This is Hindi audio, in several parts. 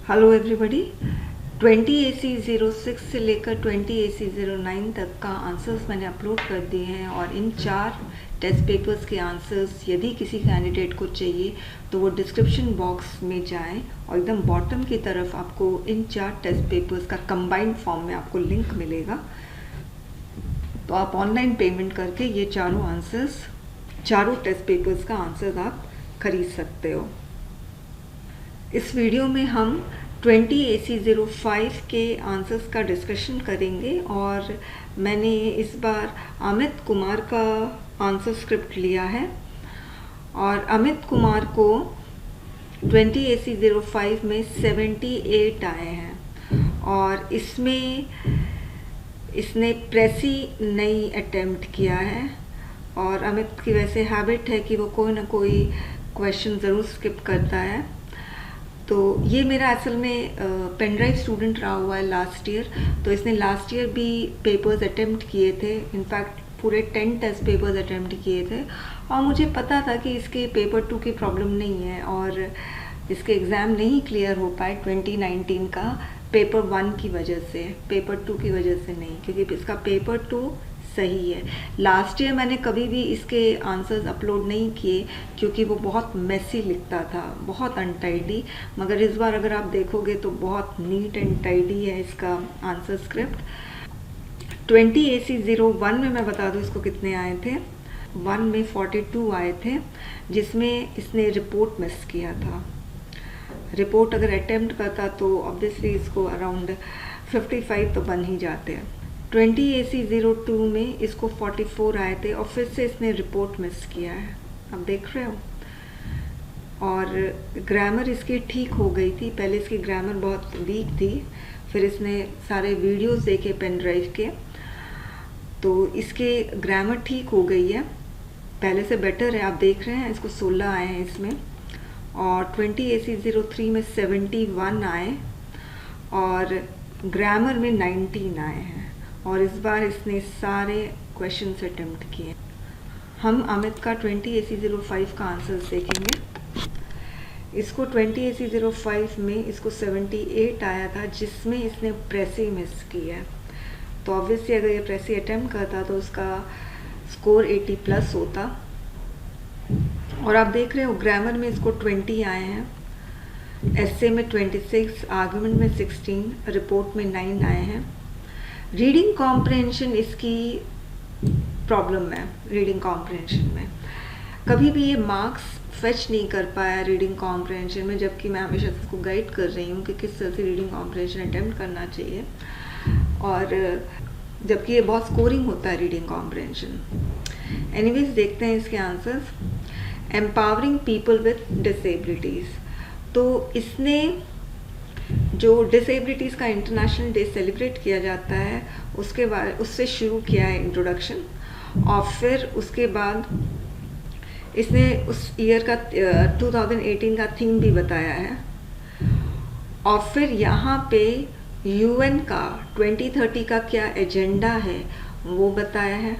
Hello everybody. 20AC06 से लेकर 20AC09 तक का आंसर्स मैंने अपलोड कर दिए हैं और इन 4 टेस्ट पेपर्स के आंसर्स यदि किसी कैंडिडेट को चाहिए तो वो डिस्क्रिप्शन बॉक्स में जाएं और एकदम बॉटम की तरफ आपको इन 4 टेस्ट पेपर्स का कंबाइंड फॉर्म में आपको लिंक मिलेगा। तो आप ऑनलाइन पेमेंट करके ये चारों टेस्ट पेपर्स का आंसर आप खरीद सकते हो। इस वीडियो में हम 20AC05 के आंसर्स का डिस्कशन करेंगे और मैंने इस बार अमित कुमार का आंसर स्क्रिप्ट लिया है और अमित कुमार को 20AC05 में 78 आए हैं और इसमें इसने प्रेसी नहीं अटेम्प्ट किया है और अमित की वैसे हैबिट है कि वो कोई ना कोई क्वेश्चन ज़रूर स्किप करता है। तो ये मेरा असल में पेन ड्राइव स्टूडेंट रहा हुआ है लास्ट ईयर, तो इसने लास्ट ईयर भी पेपर्स अटेम्प्ट किए थे, इनफैक्ट पूरे 10 टेस्ट पेपर्स अटेम्प्ट किए थे और मुझे पता था कि इसके पेपर 2 की प्रॉब्लम नहीं है और इसके एग्ज़ाम नहीं क्लियर हो पाए 2019 का पेपर 1 की वजह से, पेपर 2 की वजह से नहीं, क्योंकि इसका पेपर 2 सही है। लास्ट ईयर मैंने कभी भी इसके आंसर्स अपलोड नहीं किए क्योंकि वो बहुत मेसी लिखता था, बहुत अनटाइडी, मगर इस बार अगर आप देखोगे तो बहुत नीट एंड टाइडी है इसका आंसर स्क्रिप्ट। 20AC01 में मैं बता दूँ इसको कितने आए थे। 1 में 42 आए थे, जिसमें इसने रिपोर्ट मिस किया था। रिपोर्ट अगर अटेम्प्ट करता तो ऑब्वियसली इसको अराउंड 55 तो बन ही जाते हैं। 20AC02 में इसको 44 आए थे और फिर से इसने रिपोर्ट मिस किया है, आप देख रहे हो। और ग्रामर इसकी ठीक हो गई थी, पहले इसकी ग्रामर बहुत वीक थी, फिर इसने सारे वीडियोस देखे पेन ड्राइव के तो इसके ग्रामर ठीक हो गई है, पहले से बेटर है। आप देख रहे हैं इसको 16 आए हैं इसमें और 20AC03 में 71 आए और ग्रामर में 19 आए हैं और इस बार इसने सारे क्वेश्चंस अटेम्प्ट किए। हम अमित का 20AC05 का आंसर देखेंगे। इसको 20AC05 में इसको 78 आया था, जिसमें इसने प्रेसी मिस किया है। तो ऑब्वियसली अगर ये प्रेसी अटेम्प्ट करता तो उसका स्कोर 80+ होता। और आप देख रहे हो ग्रामर में इसको 20 आए हैं, एस्से में 26, आर्गुमेंट में 16, रिपोर्ट में 9 आए हैं। रीडिंग कॉम्प्रहेंशन इसकी प्रॉब्लम है। रीडिंग कॉम्प्रहेंशन में कभी भी ये मार्क्स फेच नहीं कर पाया रीडिंग कॉम्प्रहेंशन में, जबकि मैं हमेशा इसको गाइड कर रही हूँ कि किस तरह से रीडिंग कॉम्प्रहेंशन अटेम्प्ट करना चाहिए और जबकि ये बहुत स्कोरिंग होता है रीडिंग कॉम्प्रहेंशन। एनीवेज देखते हैं इसके answers. Empowering people with disabilities, तो इसने जो डिसेबिलिटीज़ का इंटरनेशनल डे सेलिब्रेट किया जाता है उसके बाद उससे शुरू किया है इंट्रोडक्शन और फिर उसके बाद इसने उस ईयर का 2018 का थीम भी बताया है और फिर यहाँ पे UN का 2030 का क्या एजेंडा है वो बताया है।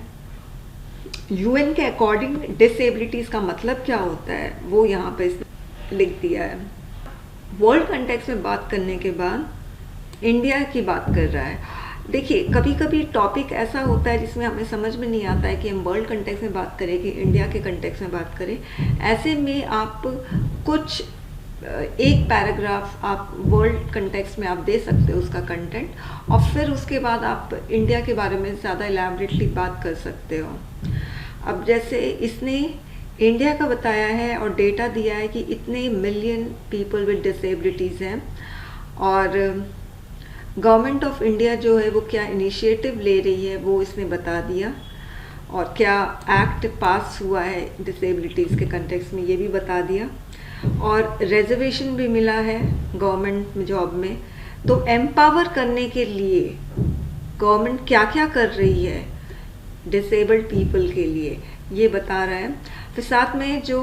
UN के अकॉर्डिंग डिसेबिलिटीज़ का मतलब क्या होता है वो यहाँ पे इसने लिख दिया है। वर्ल्ड कंटेक्स्ट में बात करने के बाद इंडिया की बात कर रहा है। देखिए कभी कभी टॉपिक ऐसा होता है जिसमें हमें समझ में नहीं आता है कि हम वर्ल्ड कंटेक्स्ट में बात करें कि इंडिया के कंटेक्स्ट में बात करें। ऐसे में आप कुछ एक पैराग्राफ आप वर्ल्ड कंटेक्स्ट में आप दे सकते हो उसका कंटेंट और फिर उसके बाद आप इंडिया के बारे में ज़्यादा इलैबोरेटली बात कर सकते हो। अब जैसे इसने इंडिया का बताया है और डेटा दिया है कि इतने मिलियन पीपल विद डिसेबिलिटीज़ हैं और गवर्नमेंट ऑफ इंडिया जो है वो क्या इनिशिएटिव ले रही है वो इसने बता दिया और क्या एक्ट पास हुआ है डिसेबिलिटीज़ के कंटेक्स्ट में ये भी बता दिया और रिजर्वेशन भी मिला है गवर्नमेंट जॉब में। तो एम्पावर करने के लिए गवर्नमेंट क्या क्या कर रही है डिसेबल्ड पीपल के लिए ये बता रहा है। फिर साथ में जो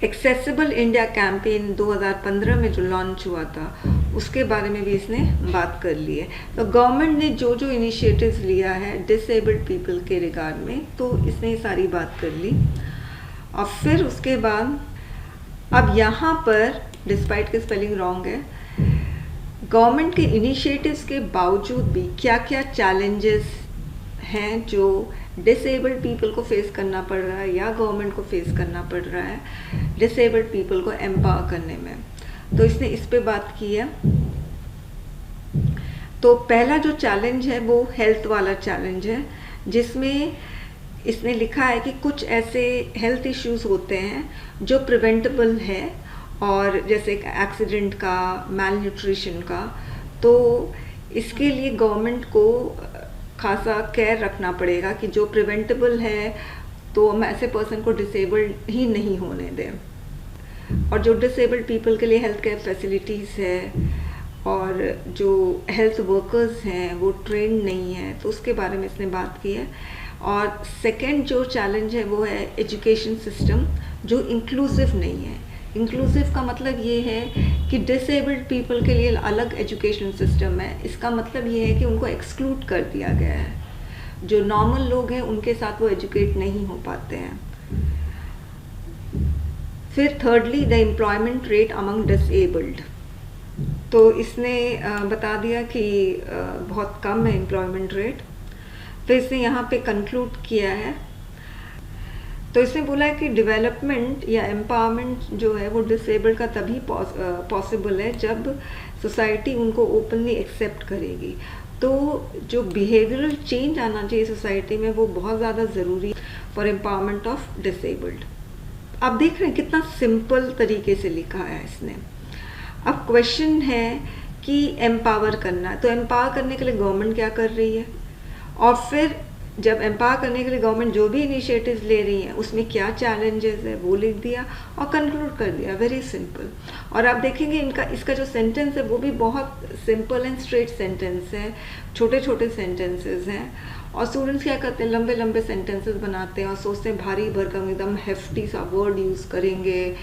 एक्सेसिबल इंडिया कैंपेन 2015 में जो लॉन्च हुआ था उसके बारे में भी इसने बात कर ली है। तो गवर्नमेंट ने जो जो इनिशिएटिव्स लिया है डिसेबल्ड पीपल के रिगार्ड में तो इसने सारी बात कर ली और फिर उसके बाद अब यहाँ पर डिस्पाइट के स्पेलिंग रॉन्ग है, गवर्नमेंट के इनिशिएटिव्स के बावजूद भी क्या क्या चैलेंजेस हैं जो डिसेबल्ड पीपल को फेस करना पड़ रहा है या गवर्नमेंट को फेस करना पड़ रहा है डिसेबल्ड पीपल को एम्पावर करने में, तो इसने इस पे बात की है। तो पहला जो चैलेंज है वो हेल्थ वाला चैलेंज है, जिसमें इसने लिखा है कि कुछ ऐसे हेल्थ इश्यूज होते हैं जो प्रिवेंटेबल है, और जैसे एक्सीडेंट का, मैल न्यूट्रिशन का, तो इसके लिए गवर्नमेंट को खासा केयर रखना पड़ेगा कि जो प्रिवेंटेबल है तो हम ऐसे पर्सन को डिसेबल्ड ही नहीं होने दें। और जो डिसेबल्ड पीपल के लिए हेल्थ केयर फैसिलिटीज़ है और जो हेल्थ वर्कर्स हैं वो ट्रेंड नहीं है, तो उसके बारे में इसने बात की है। और सेकंड जो चैलेंज है वो है एजुकेशन सिस्टम जो इंक्लूसिव नहीं है। इंक्लूसिव का मतलब ये है कि डिसेबल्ड पीपल के लिए अलग एजुकेशन सिस्टम है। इसका मतलब ये है कि उनको एक्सक्लूड कर दिया गया है। जो नॉर्मल लोग हैं उनके साथ वो एजुकेट नहीं हो पाते हैं। फिर thirdly the employment rate among disabled, तो इसने बता दिया कि बहुत कम है एम्प्लॉयमेंट रेट। फिर इसने यहाँ पे कंक्लूड किया है, तो इसने बोला है कि डेवलपमेंट या एम्पावरमेंट जो है वो डिसेबल्ड का तभी पॉसिबल है जब सोसाइटी उनको ओपनली एक्सेप्ट करेगी। तो जो बिहेवियरल चेंज आना चाहिए सोसाइटी में वो बहुत ज़्यादा ज़रूरी फॉर एम्पावरमेंट ऑफ डिसेबल्ड। आप देख रहे हैं कितना सिंपल तरीके से लिखा है इसने। अब क्वेश्चन है कि एम्पावर करना, तो एम्पावर करने के लिए गवर्नमेंट क्या कर रही है, और फिर जब एम्पावर करने के लिए गवर्नमेंट जो भी इनिशिएटिव्स ले रही है उसमें क्या चैलेंजेस है वो लिख दिया और कंक्लूड कर दिया। Very simple. और आप देखेंगे इसका जो सेंटेंस है वो भी बहुत सिंपल एंड स्ट्रेट सेंटेंस है, छोटे छोटे सेंटेंसेस हैं। और स्टूडेंट्स क्या करते हैं, लंबे लंबे सेंटेंसेस बनाते हैं और सोचते हैं भारी भरकम एकदम हेफ्टी सा वर्ड यूज़ करेंगे,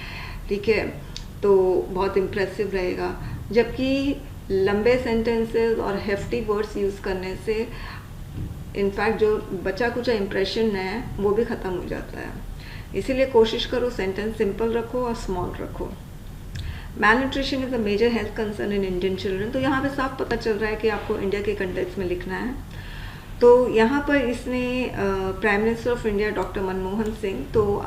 ठीक है, तो बहुत इम्प्रेसिव रहेगा। जबकि लंबे सेंटेंसेस और हेफ्टी वर्ड्स यूज़ करने से इनफैक्ट जो बचा कुचा इम्प्रेशन है वो भी ख़त्म हो जाता है। इसीलिए कोशिश करो सेंटेंस सिंपल रखो और स्मॉल रखो। Malnutrition is a major health concern in Indian children, तो यहाँ पे साफ पता चल रहा है कि आपको इंडिया के कंटेक्स्ट में लिखना है। तो यहाँ पर इसने prime minister of India doctor Manmohan Singh, तो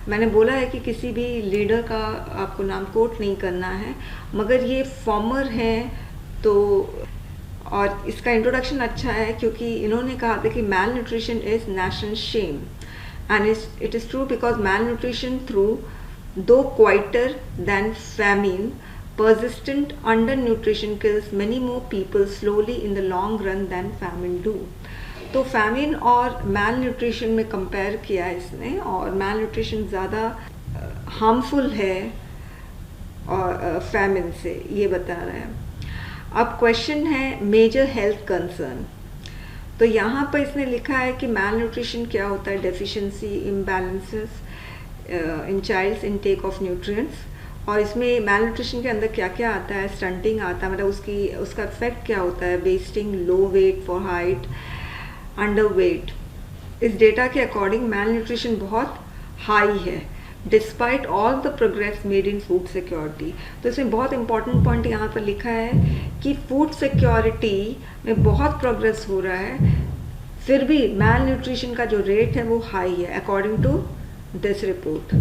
मैंने बोला है कि किसी भी लीडर का आपको नाम कोट नहीं करना है, मगर ये फॉर्मर हैं तो, और इसका इंट्रोडक्शन अच्छा है क्योंकि इन्होंने कहा था कि malnutrition is national shame and it is true because malnutrition through do quieter than famine persistent undernutrition kills many more people slowly in the long run than famine do। तो famine और malnutrition में compare किया है इसने, और malnutrition ज़्यादा harmful है और famine से, ये बता रहा है। अब question है major health concern, तो यहाँ पर इसने लिखा है कि malnutrition क्या होता है, deficiency, imbalances in child's intake of nutrients। और इसमें मैल न्यूट्रिशन के अंदर क्या क्या आता है, स्टंटिंग आता है, मतलब उसका इफेक्ट क्या होता है, wasting, low weight for height, under weight. इस डेटा के अकॉर्डिंग मैल न्यूट्रिशन बहुत हाई है despite all the progress made in food security. तो इसमें बहुत इंपॉर्टेंट पॉइंट यहाँ पर लिखा है कि फूड सिक्योरिटी में बहुत प्रोग्रेस हो रहा है, फिर भी मैल न्यूट्रिशन का जो रेट है वो हाई है अकॉर्डिंग टू दिस रिपोर्ट।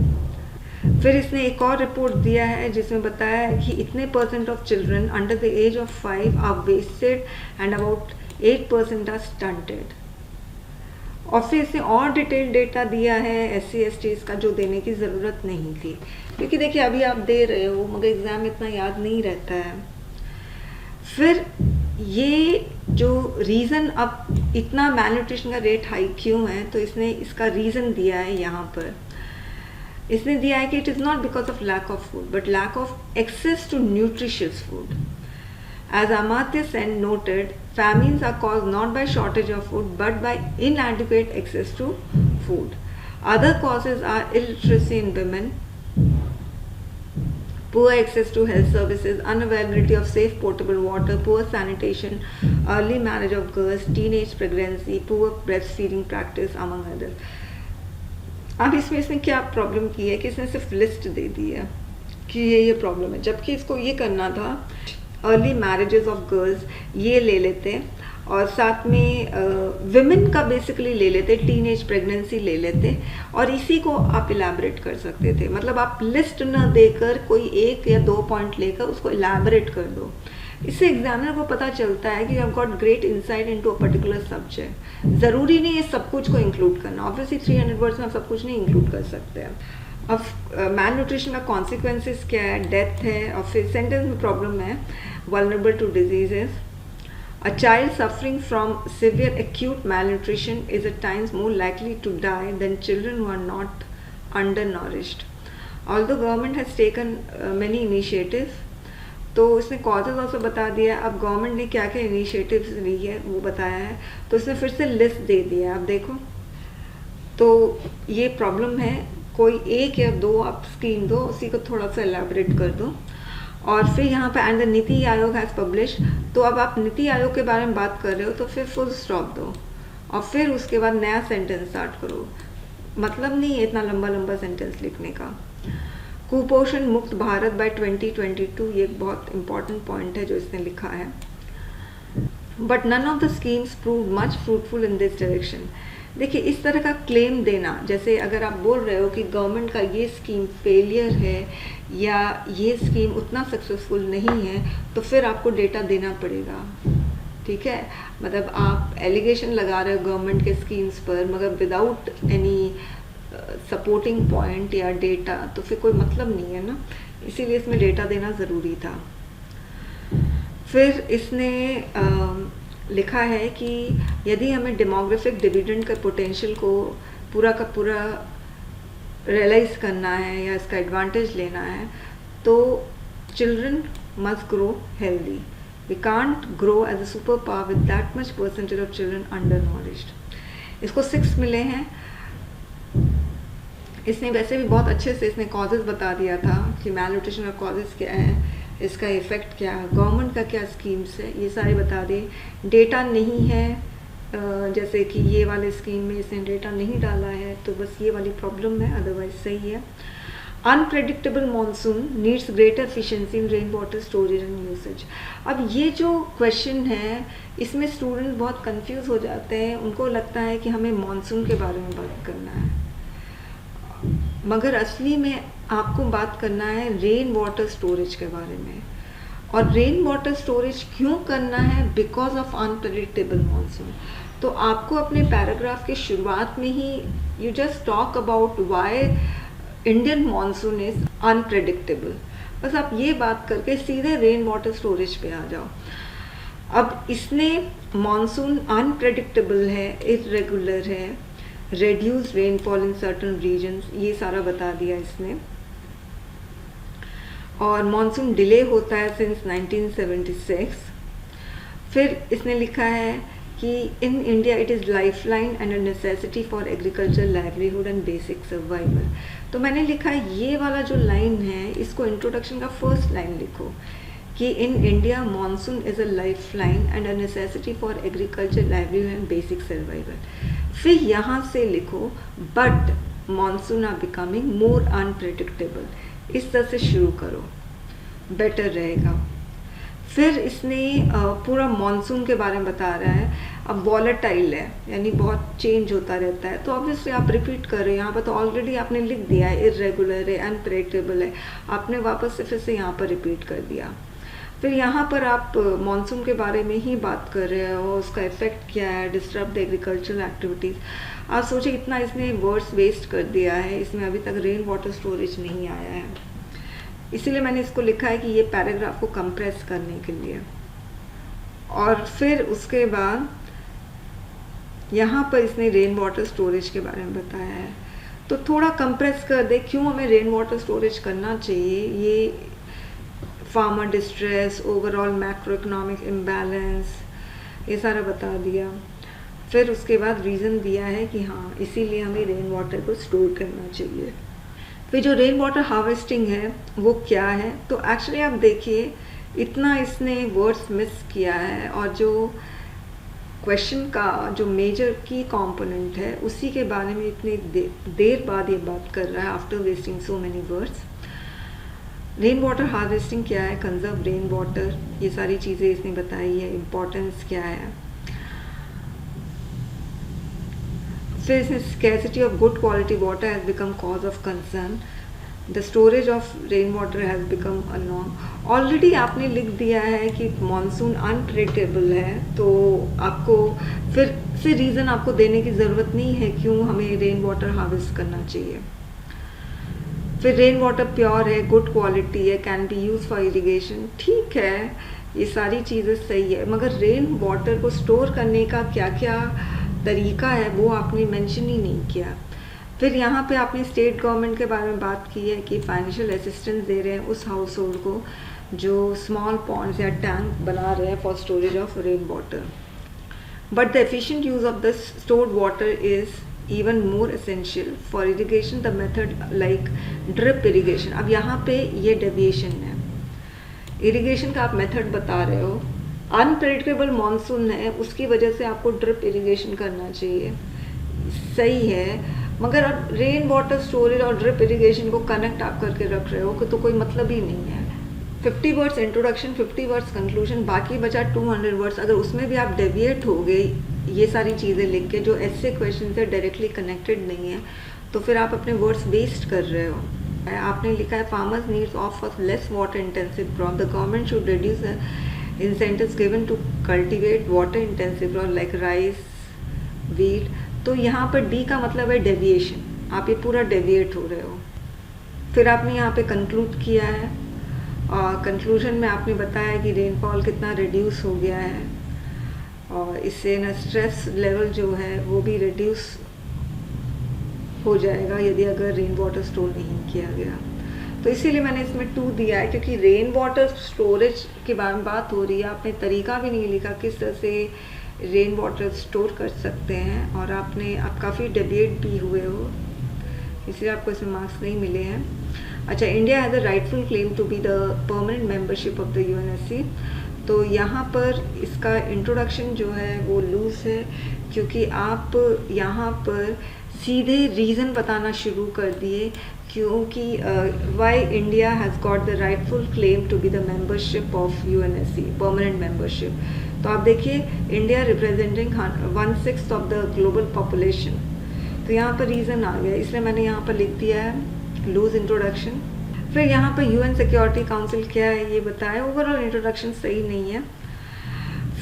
फिर इसने एक और रिपोर्ट दिया है जिसमें बताया है कि इतने % of children under the age of 5 are wasted and about 8% are stunted. और फिर इसने और डिटेल डेटा दिया है SC STs का जो देने की ज़रूरत नहीं थी, क्योंकि देखिए अभी आप दे रहे हो मगर एग्ज़ाम इतना याद नहीं रहता है। फिर ये जो रीज़न अब इतना मैल न्यूट्रिशन का रेट हाई क्यों है, तो इसने इसका रीज़न दिया है यहाँ पर। इसने दिया है कि it is not because of lack of food but lack of access to nutritious food. As Amartya Sen noted, famines are caused not by shortage of food but by inadequate access to food. Other causes are illiteracy in women, poor access to health services, unavailability of safe potable water, poor sanitation, early marriage of girls, teenage pregnancy, poor breastfeeding practice, among others. अब इसने क्या प्रॉब्लम की है कि इसने सिर्फ लिस्ट दे दी है कि ये प्रॉब्लम है, जबकि इसको ये करना था अर्ली मैरिजेस ऑफ गर्ल्स ये ले लेते, और साथ में विमेन का बेसिकली ले लेते, टीनेज प्रेगनेंसी ले लेते, और इसी को आप इलैबोरेट कर सकते थे। मतलब आप लिस्ट न देकर कोई एक या दो पॉइंट लेकर उसको इलैबोरेट कर दो। इससे एग्जामिनर को पता चलता है कि you have got great insight into a particular subject. ज़रूरी नहीं है सब कुछ को इंक्लूड करना, ऑब्वियसली 300 वर्ड्स में आप सब कुछ नहीं इंक्लूड कर सकते हैं। अब मैल न्यूट्रिशन का कॉन्सिक्वेंसेस क्या है, डेथ है, और फिर सेंटेंस में प्रॉब्लम है, vulnerable to diseases. A child suffering from severe acute malnutrition is at times more likely to die than children who are not undernourished. Although government has taken many initiatives, तो इसने कॉजेज ऑल्सो बता दिया। अब गवर्नमेंट ने क्या क्या इनिशिएटिव्स ली है वो बताया है, तो इसने फिर से लिस्ट दे दिया है। आप देखो, तो ये प्रॉब्लम है, कोई एक या दो आप स्कीम दो, उसी को थोड़ा सा एलैबोरेट कर दो। और फिर यहाँ पे and the NITI Aayog has publish, तो अब आप नीति आयोग के बारे में बात कर रहे हो तो फिर फुल स्टॉप दो, और फिर उसके बाद नया सेंटेंस स्टार्ट करो। मतलब नहीं है इतना लंबा लंबा सेंटेंस लिखने का। कुपोषण मुक्त भारत बाय 2022, ये एक बहुत इंपॉर्टेंट पॉइंट है जो इसने लिखा है। But none of the schemes prove much fruitful in this direction. देखिए, इस तरह का क्लेम देना, जैसे अगर आप बोल रहे हो कि गवर्नमेंट का ये स्कीम फेलियर है या ये स्कीम उतना सक्सेसफुल नहीं है, तो फिर आपको डेटा देना पड़ेगा। ठीक है, मतलब आप एलिगेशन लगा रहे हो गवर्नमेंट के स्कीम्स पर, मगर विदाउट एनी सपोर्टिंग पॉइंट या डेटा, तो फिर कोई मतलब नहीं है ना। इसीलिए इसमें डेटा देना ज़रूरी था। फिर इसने लिखा है कि यदि हमें डेमोग्राफिक डिविडेंड का पोटेंशियल को पूरा का पूरा रियलाइज करना है या इसका एडवांटेज लेना है, तो children must grow healthy. We can't grow as a super power with that much percentage of children under nourished. इसको 6 मिले हैं। इसने वैसे भी बहुत अच्छे से इसने कॉजेज बता दिया था कि मैल न्यूट्रिशन का कॉजेज क्या है, इसका इफ़ेक्ट क्या है, गवर्नमेंट का क्या स्कीम्स है, ये सारे बता दिए। डेटा नहीं है, जैसे कि ये वाले स्कीम में इसने डेटा नहीं डाला है, तो बस ये वाली प्रॉब्लम है, अदरवाइज सही है। Unpredictable monsoon needs greater efficiency in rain water storage and usage. अब ये जो क्वेश्चन है, इसमें स्टूडेंट्स बहुत कंफ्यूज हो जाते हैं। उनको लगता है कि हमें मानसून के बारे में बात करना है, मगर असली में आपको बात करना है रेन वाटर स्टोरेज के बारे में। और रेन वाटर स्टोरेज क्यों करना है? Because of unpredictable monsoon. तो आपको अपने पैराग्राफ के शुरुआत में ही you just talk about why Indian monsoon is unpredictable. बस आप ये बात करके सीधे रेन वाटर स्टोरेज पे आ जाओ। अब इसने मानसून अनप्रेडिक्टेबल है, इरेगुलर है, reduced rainfall in certain regions, ये सारा बता दिया इसने। और मानसून डिले होता है सिंस 1976। फिर इसने लिखा है कि in India it is life line and a necessity for agriculture livelihood and basic survival. तो मैंने लिखा है ये वाला जो लाइन है, इसको इंट्रोडक्शन का फर्स्ट लाइन लिखो कि in India monsoon is a life line and a necessity for agriculture livelihood and basic survival. फिर यहाँ से लिखो but monsoon are becoming more unpredictable. इस तरह से शुरू करो, बेटर रहेगा। फिर इसने पूरा मानसून के बारे में बता रहा है। अब वॉलेटाइल है, यानी बहुत चेंज होता रहता है, तो ऑब्वियसली आप रिपीट कर रहे हो। यहाँ पर तो ऑलरेडी आपने लिख दिया है, इरेगुलर है, अनप्रेडिक्टेबल है, आपने वापस से फिर से यहाँ पर रिपीट कर दिया। फिर यहाँ पर आप मानसून के बारे में ही बात कर रहे हो, उसका इफेक्ट क्या है, डिस्टर्ब द एग्रीकल्चरल एक्टिविटीज़। आप सोचिए इतना इसने वर्ड्स वेस्ट कर दिया है, इसमें अभी तक रेन वाटर स्टोरेज नहीं आया है। इसीलिए मैंने इसको लिखा है कि ये पैराग्राफ को कंप्रेस करने के लिए। और फिर उसके बाद यहाँ पर इसने रेन वाटर स्टोरेज के बारे में बताया है, तो थोड़ा कंप्रेस कर दे क्यों हमें रेन वाटर स्टोरेज करना चाहिए। ये farmer distress, overall macro economic imbalance, ये सारा बता दिया। फिर उसके बाद रीज़न दिया है कि हाँ इसीलिए हमें रेन वाटर को स्टोर करना चाहिए। फिर जो रेन वाटर हार्वेस्टिंग है वो क्या है, तो एक्चुअली आप देखिए इतना इसने वर्ड्स मिस किया है, और जो क्वेश्चन का जो मेजर की कंपोनेंट है उसी के बारे में इतनी देर बाद ये बात कर रहा है, after wasting so many words. Rain water harvesting क्या है, कंजर्व रेन वाटर, ये सारी चीज़ें इसने बताई है, इम्पोर्टेंस क्या है। फिर इसने scarcity of good quality water has become cause of concern, the storage of rain water has become a norm. Already आपने लिख दिया है कि मानसून अनप्रेडिक्टेबल है, तो आपको फिर रीज़न आपको देने की ज़रूरत नहीं है क्यों हमें रेन वाटर हार्वेस्ट करना चाहिए। फिर रेन वाटर प्योर है, गुड क्वालिटी है, can be use for irrigation, ठीक है, ये सारी चीज़ें सही है, मगर रेन वाटर को स्टोर करने का क्या क्या तरीका है वो आपने मेंशन ही नहीं किया। फिर यहाँ पे आपने स्टेट गवर्नमेंट के बारे में बात की है कि फाइनेंशियल असिस्टेंस दे रहे हैं उस हाउस होल्ड को जो स्मॉल पॉन्ड्स या टैंक बना रहे हैं for storage of rain water, but the efficient use of the stored water is even more essential for irrigation, the method like drip irrigation। अब यहाँ पे ये डेविएशन है, इरिगेशन का आप मेथड बता रहे हो, अनप्रेडिक्टेबल मानसून है उसकी वजह से आपको ड्रिप इरिगेशन करना चाहिए, सही है, मगर अब रेन वाटर स्टोरेज और ड्रिप इरिगेशन को कनेक्ट आप करके रख रहे हो तो कोई मतलब ही नहीं है। 50 वर्ड्स इंट्रोडक्शन, 50 वर्ड्स कंक्लूजन, बाकी बचा 200 वर्ड्स, अगर उसमें भी आप डेविएट हो गए ये सारी चीज़ें लिख के जो ऐसे क्वेश्चन से डायरेक्टली कनेक्टेड नहीं है तो फिर आप अपने वर्ड्स वेस्ट कर रहे हो। आपने लिखा है farmers needs of less water intensive crop, the government should reduce incentives given to cultivate water intensive crop like rice, wheat, तो यहाँ पर डी का मतलब है डेविएशन, आप ये पूरा डेविएट हो रहे हो। फिर आपने यहाँ पे कंक्लूड किया है और कंक्लूजन में आपने बताया कि रेनफॉल कितना रिड्यूस हो गया है और इससे ना स्ट्रेस लेवल जो है वो भी रिड्यूस हो जाएगा यदि अगर रेन वाटर स्टोर नहीं किया गया। तो इसीलिए मैंने इसमें 2 दिया है क्योंकि रेन वाटर स्टोरेज के बारे में बात हो रही है, आपने तरीका भी नहीं लिखा किस तरह से रेन वाटर स्टोर कर सकते हैं और आप काफ़ी डिबेट भी हुए हो, इसलिए आपको इसमें मार्क्स नहीं मिले हैं। अच्छा, India has a rightful claim to be the permanent membership of the UNSC, तो यहाँ पर इसका इंट्रोडक्शन जो है वो लूज है क्योंकि आप यहाँ पर सीधे रीज़न बताना शुरू कर दिए क्योंकि why India has got the rightful claim to be the membership of UNSC permanent membership. तो आप देखिए India representing 1/6 of the global population, तो यहाँ पर रीज़न आ गया, इसलिए मैंने यहाँ पर लिख दिया है लूज इंट्रोडक्शन। फिर यहाँ पर यूएन सिक्योरिटी काउंसिल क्या है ये बताया, ओवरऑल इंट्रोडक्शन सही नहीं है।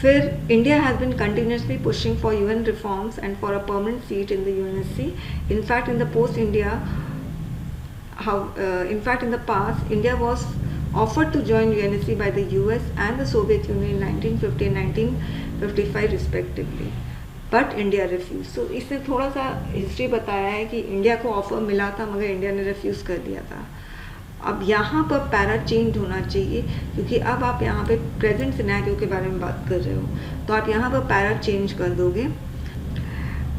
फिर India has been continuously pushing for UN reforms and for a permanent seat in the UNSC. In fact in the post India in the past India was offered to join UNSC by the US and the Soviet Union in 1950 and 1955 respectively, but India refused। so इसने थोड़ा सा हिस्ट्री बताया है कि इंडिया को ऑफर मिला था मगर इंडिया ने रिफ्यूज़ कर दिया था। अब यहाँ पर पैरा चेंज होना चाहिए क्योंकि अब आप यहाँ पे प्रेजेंट सिनेरियो के बारे में बात कर रहे हो, तो आप यहाँ पर पैरा चेंज कर दोगे।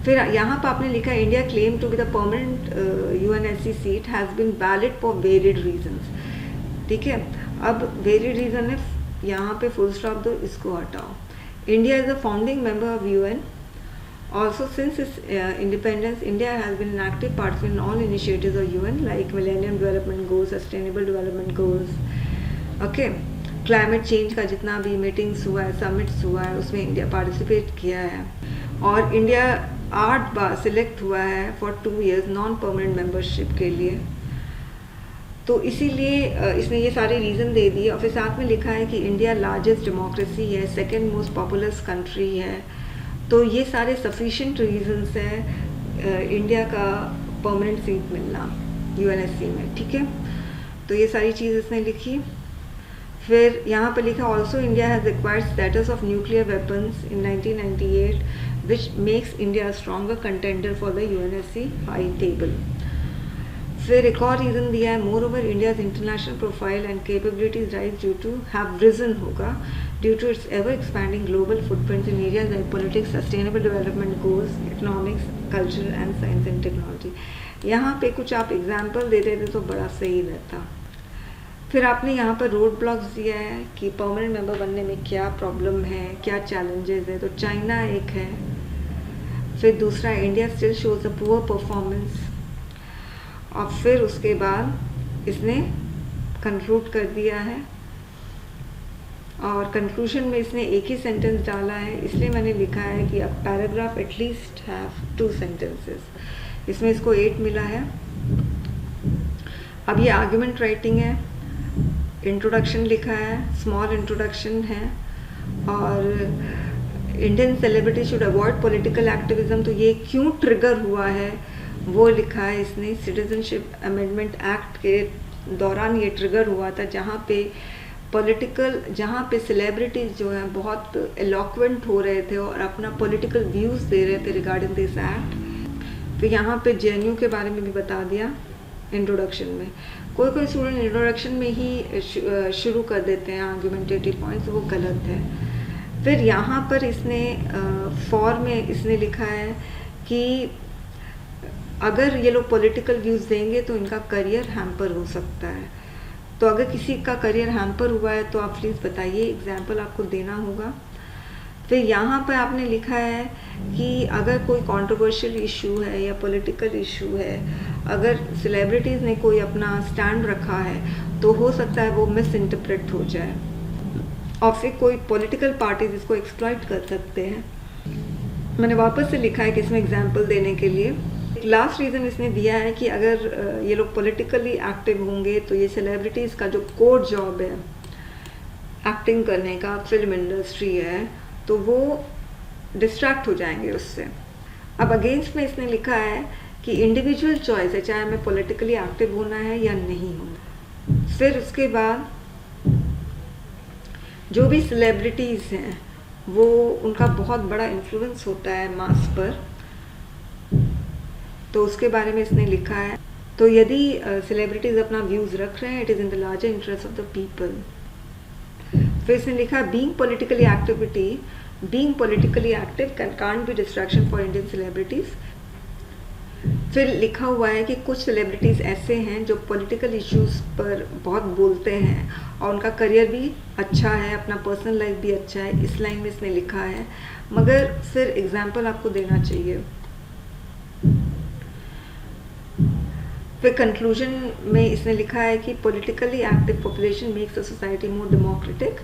फिर यहाँ पर आपने लिखा है India claim to be the permanent UNSC seat has been valid for varied reasons, ठीक है। अब वेरिड रीजन है, यहाँ पे फुल स्टॉप दो, इसको हटाओ। India is the founding member of UN. Also, since its independence, India has been an active participant in all initiatives of UN like Millennium Development Goals, Sustainable Development Goals, okay, climate change का जितना भी मीटिंग्स हुआ है, समिट्स हुआ है, उसमें इंडिया पार्टिसिपेट किया है और इंडिया 8 बार सिलेक्ट हुआ है for 2 years non permanent membership के लिए। तो इसीलिए इसने ये सारे रीज़न दे दिए और फिर साथ में लिखा है कि इंडिया लार्जेस्ट डेमोक्रेसी है, सेकेंड मोस्ट पॉपुलस कंट्री है, तो ये सारे सफिशिएंट रीजंस हैं इंडिया का परमानेंट सीट मिलना यूएनएससी में, ठीक है। तो ये सारी चीज़ इसने लिखी। फिर यहाँ पर लिखा also India has acquired status of nuclear weapons in 1998 which makes India stronger contender for the UNSC high table. फिर एक और रीज़न दिया है moreover India's international profile and capabilities rise due to have reason होगा due to its ever-expanding global footprint in areas like politics, sustainable development goals, economics, culture and science and technology। यहाँ पे कुछ आप एग्जाम्पल दे देते तो बड़ा सही रहता। फिर आपने यहाँ पर रोड ब्लॉक्स दिया है कि परमानेंट मेंबर बनने में क्या प्रॉब्लम है, क्या चैलेंजेस है, तो चाइना एक है। फिर दूसरा India still shows a poor performance और फिर उसके बाद इसने कंक्लूड कर दिया है, और कंक्लूजन में इसने एक ही सेंटेंस डाला है, इसलिए मैंने लिखा है कि a paragraph at least have 2 sentences. इसमें इसको 8 मिला है। अब ये आर्गुमेंट राइटिंग है, इंट्रोडक्शन लिखा है, स्मॉल इंट्रोडक्शन है, और Indian celebrity should avoid political activism, तो ये क्यों ट्रिगर हुआ है वो लिखा है इसने। सिटीजनशिप अमेंडमेंट एक्ट के दौरान ये ट्रिगर हुआ था, जहाँ पे सेलिब्रिटीज जो हैं बहुत एलोक्वेंट हो रहे थे और अपना पॉलिटिकल व्यूज़ दे रहे थे रिगार्डिंग दिस एक्ट। तो यहाँ पे जेएनयू के बारे में भी बता दिया इंट्रोडक्शन में। कोई स्टूडेंट इंट्रोडक्शन में ही शुरू कर देते हैं आर्गुमेंटेटिव पॉइंट्स, वो गलत है। फिर यहाँ पर इसने फॉर में इसने लिखा है कि अगर ये लोग पॉलिटिकल व्यूज़ देंगे तो इनका करियर हैम्पर हो सकता है। तो अगर किसी का करियर हैम्पर हुआ है तो आप प्लीज़ बताइए, एग्जाम्पल आपको देना होगा। फिर यहाँ पर आपने लिखा है कि अगर कोई कंट्रोवर्शियल इशू है या पॉलिटिकल इशू है, अगर सेलिब्रिटीज़ ने कोई अपना स्टैंड रखा है तो हो सकता है वो मिस इंटरप्रेट हो जाए, और फिर कोई पॉलिटिकल पार्टीज इसको एक्सप्लॉइट कर सकते हैं। मैंने वापस से लिखा है कि इसमें एग्जाम्पल देने के लिए लास्ट रीज़न इसने दिया है कि अगर ये लोग पॉलिटिकली एक्टिव होंगे तो ये सेलिब्रिटीज़ का जो कोर जॉब है एक्टिंग करने का, फिल्म इंडस्ट्री है, तो वो डिस्ट्रैक्ट हो जाएंगे उससे। अब अगेंस्ट में इसने लिखा है कि इंडिविजुअल चॉइस है, चाहे हमें पॉलिटिकली एक्टिव होना है या नहीं होना। फिर उसके बाद जो भी सेलिब्रिटीज़ हैं वो उनका बहुत बड़ा इन्फ्लुएंस होता है मास पर, तो उसके बारे में इसने लिखा है। तो यदि सेलिब्रिटीज़ अपना व्यूज़ रख रहे हैं, it is in the larger interest of the people. फिर इसने लिखा being politically active can't be distraction for Indian celebrities. फिर लिखा हुआ है कि कुछ सेलिब्रिटीज़ ऐसे हैं जो पॉलिटिकल इश्यूज़ पर बहुत बोलते हैं और उनका करियर भी अच्छा है, अपना पर्सनल लाइफ भी अच्छा है, इस लाइन में इसने लिखा है, मगर फिर एग्जाम्पल आपको देना चाहिए। फिर कंक्लूजन में इसने लिखा है कि politically active population makes the society more democratic.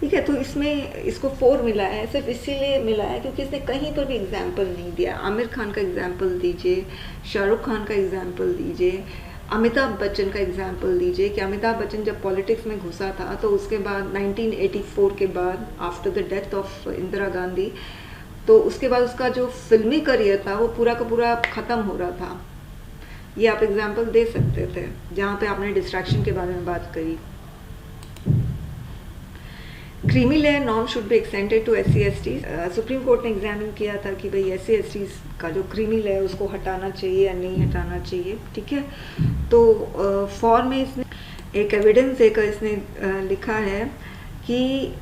ठीक है, तो इसमें इसको 4 मिला है, सिर्फ इसीलिए मिला है क्योंकि इसने कहीं पर भी एग्जाम्पल नहीं दिया। आमिर खान का एग्जाम्पल दीजिए, शाहरुख खान का एग्जाम्पल दीजिए, अमिताभ बच्चन का एग्जाम्पल दीजिए कि अमिताभ बच्चन जब पॉलिटिक्स में घुसा था तो उसके बाद 1984 के बाद after the death of Indira Gandhi, तो उसके बाद उसका जो फिल्मी करियर था वो पूरा का पूरा ख़त्म हो रहा था। ये आप एग्जाम्पल दे सकते थे जहाँ पे आपने डिस्ट्रैक्शन के बारे में बात करी। Creamy layer norm should be extended to SC/ST। Supreme court ने एग्जामिन किया था कि भाई SC/ST का जो क्रीमी लेयर उसको हटाना चाहिए या नहीं हटाना चाहिए। ठीक है, तो फॉर में इसने एक एविडेंस देकर इसने लिखा है कि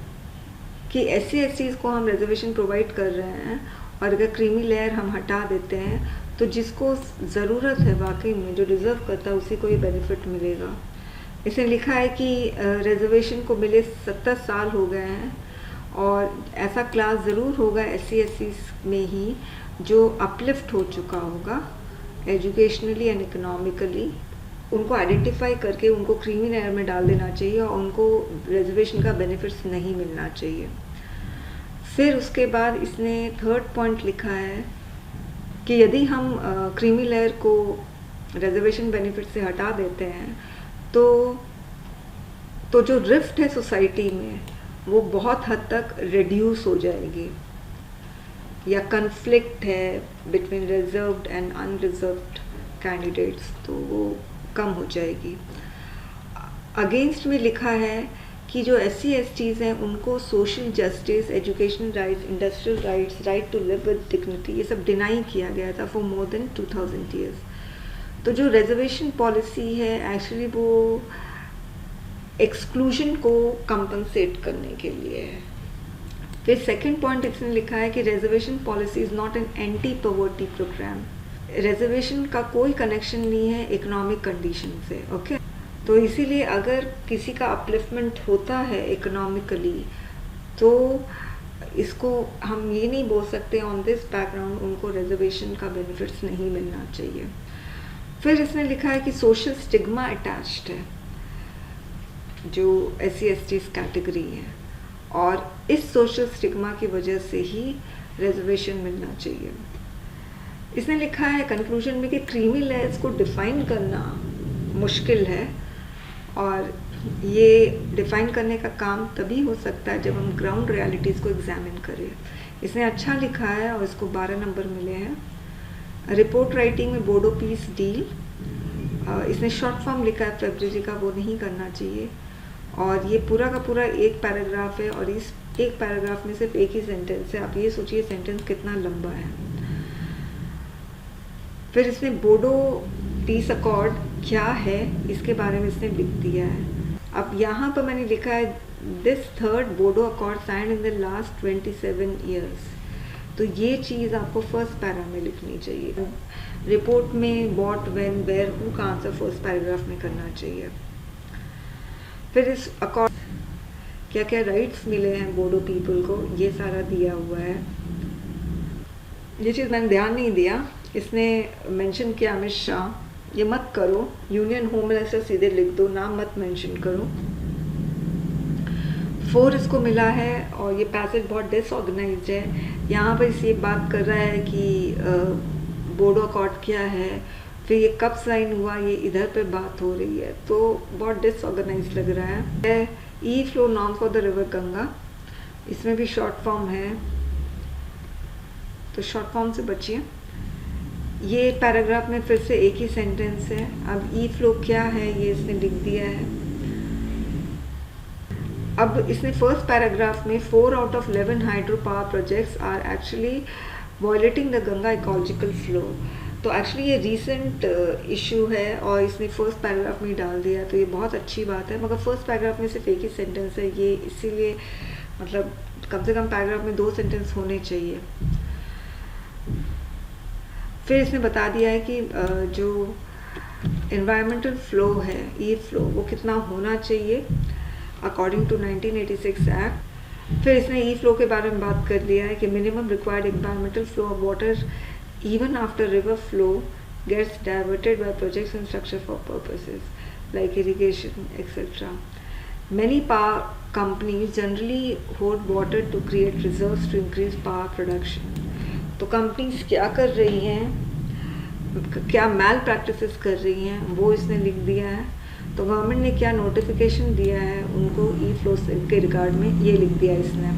SC/ST को हम रिजर्वेशन प्रोवाइड कर रहे हैं और अगर क्रीमी लेयर हम हटा देते हैं तो जिसको ज़रूरत है वाकई में, जो डिज़र्व करता है, उसी को ये बेनिफिट मिलेगा। इसने लिखा है कि रिजर्वेशन को मिले 70 साल हो गए हैं और ऐसा क्लास ज़रूर होगा SC/ST में ही जो अपलिफ्ट हो चुका होगा एजुकेशनली एंड इकोनॉमिकली। उनको आइडेंटिफाई करके उनको क्रीमी लेयर में डाल देना चाहिए और उनको रिजर्वेशन का बेनिफिट्स नहीं मिलना चाहिए। फिर उसके बाद इसने 3rd पॉइंट लिखा है कि यदि हम क्रीमी लेयर को रिजर्वेशन बेनिफिट से हटा देते हैं तो जो रिफ्ट है सोसाइटी में वो बहुत हद तक रिड्यूस हो जाएगी, या कन्फ्लिक्ट है between reserved and unreserved candidates, तो वो कम हो जाएगी। अगेंस्ट में लिखा है कि जो SC/STs हैं उनको social justice, educational rights, industrial rights, right to live with dignity, ये सब डिनाई किया गया था फॉर मोर देन 2000 ईयर्स। तो जो रिजर्वेशन पॉलिसी है एक्चुअली वो एक्सक्लूजन को कंपनसेट करने के लिए है। फिर 2nd पॉइंट इसने लिखा है कि reservation policy is not an anti poverty program. Reservation का कोई कनेक्शन नहीं है इकोनॉमिक कंडीशन से। ओके, तो इसीलिए अगर किसी का अपलिफ्टमेंट होता है इकोनॉमिकली तो इसको हम ये नहीं बोल सकते ऑन दिस बैकग्राउंड उनको रिजर्वेशन का बेनिफिट्स नहीं मिलना चाहिए। फिर इसने लिखा है कि सोशल स्टिग्मा अटैच्ड है जो SC/ST कैटेगरी है, और इस सोशल स्टिग्मा की वजह से ही रिजर्वेशन मिलना चाहिए। इसने लिखा है कंक्लूजन में कि क्रीमी लेयर्स को डिफाइन करना मुश्किल है, और ये डिफाइन करने का काम तभी हो सकता है जब हम ग्राउंड रियलिटीज़ को एग्जामिन करें। इसने अच्छा लिखा है और इसको 12 नंबर मिले हैं। रिपोर्ट राइटिंग में बोडो पीस डील, इसने शॉर्ट फॉर्म लिखा है फेब्रुअरी का, वो नहीं करना चाहिए। और ये पूरा का पूरा एक पैराग्राफ है, और इस एक पैराग्राफ में सिर्फ एक ही सेंटेंस है। आप ये सोचिए सेंटेंस कितना लंबा है। फिर इसने बोडो पीस अकॉर्ड क्या है इसके बारे में इसने लिख दिया है। अब यहाँ पर मैंने लिखा है this third Bodo accord signed in the last 27 years. तो ये चीज़ आपको फर्स्ट पैरा में लिखनी चाहिए। रिपोर्ट में व्हाट, व्हेन, वेयर, हु का आंसर फर्स्ट पैराग्राफ में करना चाहिए। फिर इस अकॉर्ड क्या क्या राइट्स मिले हैं बोडो पीपल को, ये सारा दिया हुआ है। ये चीज़ मैंने ध्यान नहीं दिया, इसने मेंशन किया अमित शाह, ये मत करो, यूनियन होम मिनिस्टर सीधे लिख दो, नाम मत मेंशन करो। 4 इसको मिला है, और ये पैसेज बहुत डिसऑर्गेनाइज्ड है। यहाँ पर इसे बात कर रहा है कि बोडो अकॉर्ड क्या है, फिर ये कब साइन हुआ, ये इधर पे बात हो रही है, तो बहुत डिसऑर्गेनाइज्ड लग रहा है। E flow norm for the river Ganga, इसमें भी शॉर्ट फॉर्म है, तो शॉर्ट फॉर्म से बचिए। ये पैराग्राफ में फिर से एक ही सेंटेंस है। अब ई फ्लो क्या है ये इसने लिख दिया है। अब इसने फर्स्ट पैराग्राफ में 4 out of 11 hydro power projects are actually violating the Ganga ecological flow. तो एक्चुअली ये रीसेंट इशू है, और इसने फर्स्ट पैराग्राफ में डाल दिया, तो ये बहुत अच्छी बात है। मगर फर्स्ट पैराग्राफ में सिर्फ एक ही सेंटेंस है, ये इसीलिए मतलब कम से कम पैराग्राफ में 2 सेंटेंस होने चाहिए। फिर इसने बता दिया है कि जो एनवायरमेंटल फ्लो है, ई फ्लो, वो कितना होना चाहिए अकॉर्डिंग टू 1986 एक्ट। फिर इसने ई फ्लो के बारे में बात कर लिया है कि minimum required environmental flow of water even after river flow gets diverted by projects and structure for purposes like irrigation etcetera. Many power companies generally hoard water to create reserves to increase power production. तो कंपनीज क्या कर रही हैं, क्या मैल प्रैक्टिसेस कर रही हैं, वो इसने लिख दिया है। तो गवर्नमेंट ने क्या नोटिफिकेशन दिया है उनको ई फ्लो के रिगार्ड में, ये लिख दिया इसने।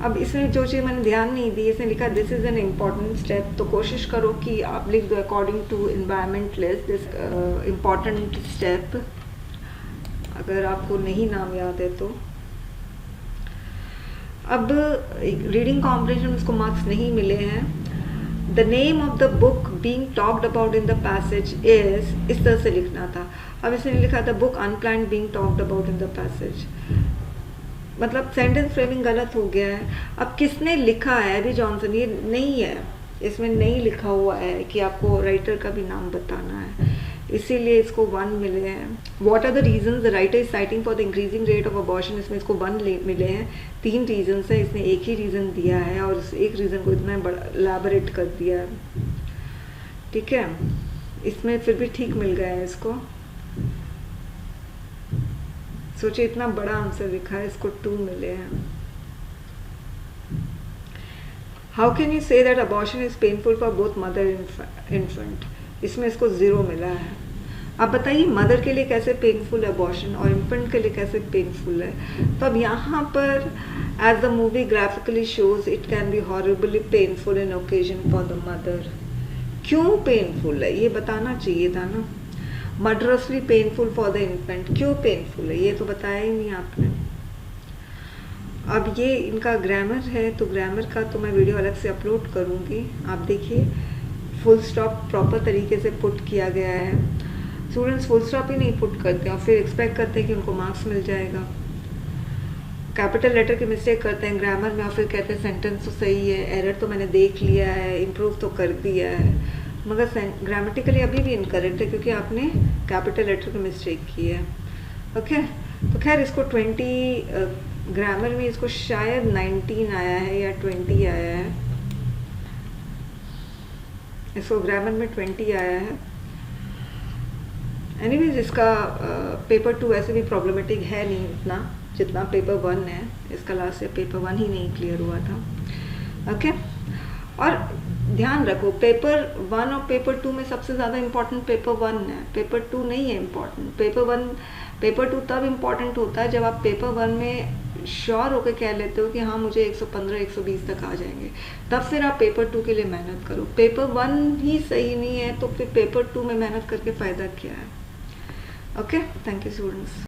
अब इसमें जो चीज़ मैंने ध्यान नहीं दी, इसने लिखा this is an important step. तो कोशिश करो कि आप लिख दो according to environmentalist this important step, अगर आपको नहीं नाम याद है तो। अब रीडिंग कॉम्प्रिहेंशन में इसको मार्क्स नहीं मिले हैं। The name of the book being talked about in the passage is, इस तरह से लिखना था। अब इसने लिखा था book unplanned being talked about in the passage, मतलब सेंटेंस फ्रेमिंग गलत हो गया है। अब किसने लिखा है, एबी जॉनसन, ये नहीं है, इसमें नहीं लिखा हुआ है कि आपको राइटर का भी नाम बताना है, इसीलिए इसको 1 मिले हैं। What are the reasons the writer is citing for the increasing rate of abortion, इसमें इसको 1 मिले हैं। 3 रीजंस है, इसने एक ही रीज़न दिया है और उस एक रीज़न को इतना बड़ा एलैबोरेट कर दिया है। ठीक है, इसमें फिर भी ठीक मिल गया है इसको। सोचिए इतना बड़ा आंसर लिखा है, इसको 2 मिले हैं। How can you say that abortion is painful for both mother infant, इसमें इसको 0 मिला है। अब बताइए मदर के लिए कैसे पेनफुल है अबॉर्शन, और इन्फेंट के लिए कैसे पेनफुल है। तो अब यहाँ पर as the movie graphically shows it can be horribly painful in occasion for the mother. क्यों पेनफुल है ये बताना चाहिए था ना। Murderously painful for the infant, क्यों पेनफुल है ये तो बताया ही नहीं आपने। अब ये इनका ग्रामर है, तो ग्रामर का तो मैं वीडियो अलग से अपलोड करूँगी, आप देखिए। फुल स्टॉप प्रॉपर तरीके से पुट किया गया है। स्टूडेंट्स फुल स्टॉप ही नहीं पुट करते और फिर एक्सपेक्ट करते हैं कि उनको मार्क्स मिल जाएगा। कैपिटल लेटर की मिस्टेक करते हैं ग्रामर में और फिर कहते हैं सेंटेंस तो सही है, एरर तो मैंने देख लिया है, इम्प्रूव तो कर दिया है, मगर ग्रामेटिकली अभी भी इनकरेक्ट है क्योंकि आपने कैपिटल लेटर की मिस्टेक की है। ओके, तो खैर इसको 20 ग्रामर में इसको शायद 19 आया है या 20 आया है, इसको ग्रामर में 20 आया है। एनीवेज इसका पेपर 2 वैसे भी प्रॉब्लमेटिक है नहीं उतना जितना पेपर 1 है। इसका लास्ट ईयर पेपर 1 ही नहीं क्लियर हुआ था। ओके और ध्यान रखो पेपर 1 और पेपर 2 में सबसे ज़्यादा इम्पोर्टेंट पेपर 1 है, पेपर 2 नहीं है इम्पोर्टेंट। पेपर 2 तब इम्पोर्टेंट होता है जब आप पेपर 1 में श्योर होकर कह लेते हो कि हाँ मुझे 115 120 तक आ जाएंगे, तब फिर आप पेपर 2 के लिए मेहनत करो। पेपर 1 ही सही नहीं है तो फिर पेपर 2 में मेहनत करके फ़ायदा क्या है। Okay, thank you students.